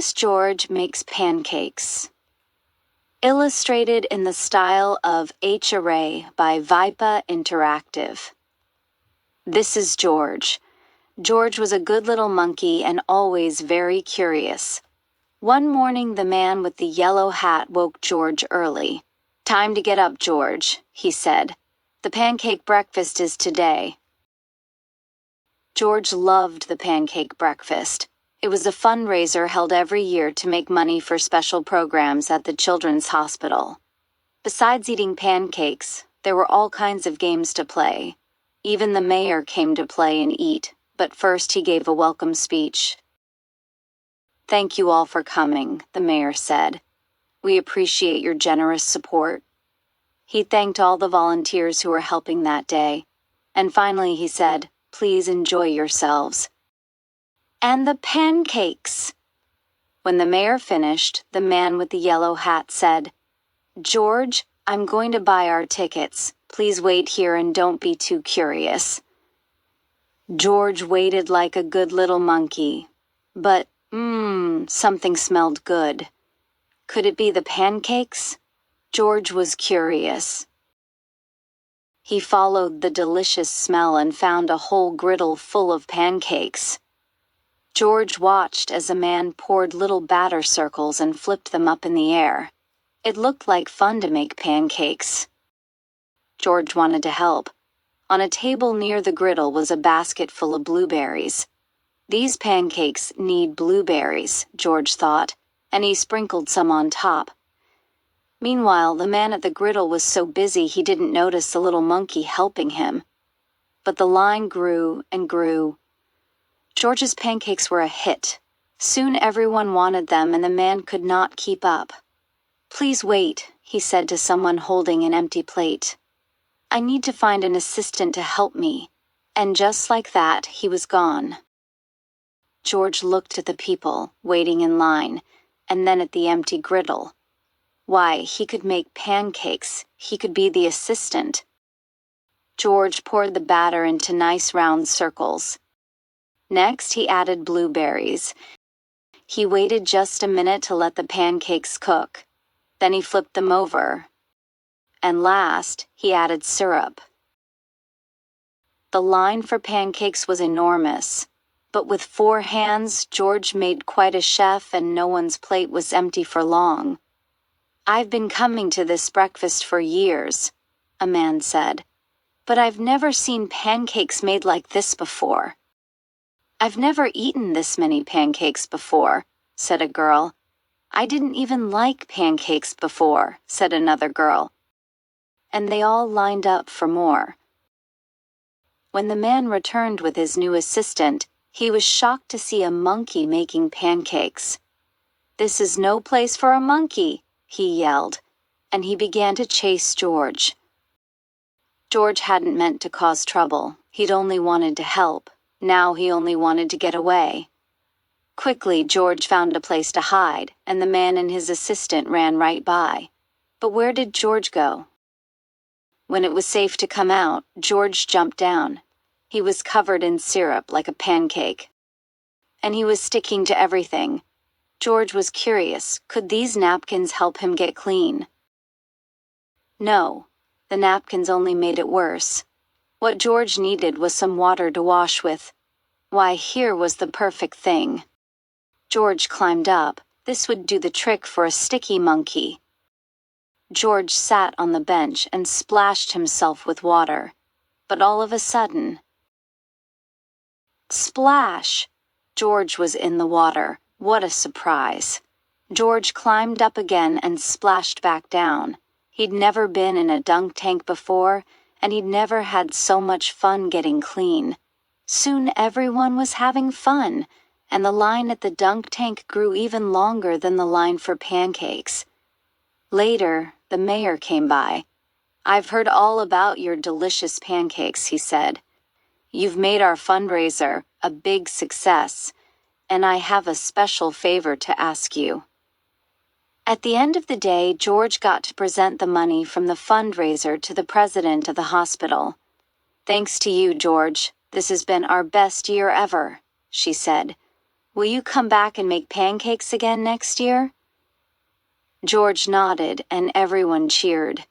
Curious George Makes Pancakes. Illustrated in the style of H.A. by Vipa Interactive. This is George. George was a good little monkey and always very curious. One morning the man with the yellow hat woke George early. "Time to get up, George," he said. "The pancake breakfast is today." George loved the pancake breakfast. It was a fundraiser held every year to make money for special programs at the Children's Hospital. Besides eating pancakes, there were all kinds of games to play. Even the mayor came to play and eat, but first he gave a welcome speech. "Thank you all for coming," the mayor said. "We appreciate your generous support." He thanked all the volunteers who were helping that day, and finally he said, "Please enjoy yourselves." "And the pancakes." When the mayor finished, the man with the yellow hat said, "George, I'm going to buy our tickets. Please wait here and don't be too curious." George waited like a good little monkey. But, something smelled good. Could it be the pancakes? George was curious. He followed the delicious smell and found a whole griddle full of pancakes. George watched as a man poured little batter circles and flipped them up in the air. It looked like fun to make pancakes. George wanted to help. On a table near the griddle was a basket full of blueberries. These pancakes need blueberries, George thought, and he sprinkled some on top. Meanwhile, the man at the griddle was so busy he didn't notice the little monkey helping him. But the line grew and grew. George's pancakes were a hit. Soon everyone wanted them and the man could not keep up. "Please wait," he said to someone holding an empty plate. "I need to find an assistant to help me." And just like that, he was gone. George looked at the people waiting in line, and then at the empty griddle. Why, he could make pancakes. He could be the assistant. George poured the batter into nice round circles. Next, he added blueberries. He waited just a minute to let the pancakes cook. Then he flipped them over. And last, he added syrup. The line for pancakes was enormous. But with 4 hands, George made quite a chef and no one's plate was empty for long. "I've been coming to this breakfast for years," a man said. "But I've never seen pancakes made like this before." "I've never eaten this many pancakes before," said a girl. "I didn't even like pancakes before," said another girl. And they all lined up for more. When the man returned with his new assistant, he was shocked to see a monkey making pancakes. "This is no place for a monkey," he yelled, and he began to chase George. George hadn't meant to cause trouble. He'd only wanted to help. Now he only wanted to get away. Quickly, George found a place to hide, and the man and his assistant ran right by. But where did George go? When it was safe to come out, George jumped down. He was covered in syrup like a pancake. And he was sticking to everything. George was curious, could these napkins help him get clean? No, the napkins only made it worse. What George needed was some water to wash with. Why, here was the perfect thing. George climbed up. This would do the trick for a sticky monkey. George sat on the bench and splashed himself with water. But all of a sudden, splash! George was in the water. What a surprise. George climbed up again and splashed back down. He'd never been in a dunk tank before, and he'd never had so much fun getting clean. Soon everyone was having fun, and the line at the dunk tank grew even longer than the line for pancakes. Later, the mayor came by. "I've heard all about your delicious pancakes," he said. "You've made our fundraiser a big success, and I have a special favor to ask you." At the end of the day, George got to present the money from the fundraiser to the president of the hospital. "Thanks to you, George. This has been our best year ever," she said. will you come back and make pancakes again next year? George nodded, and everyone cheered.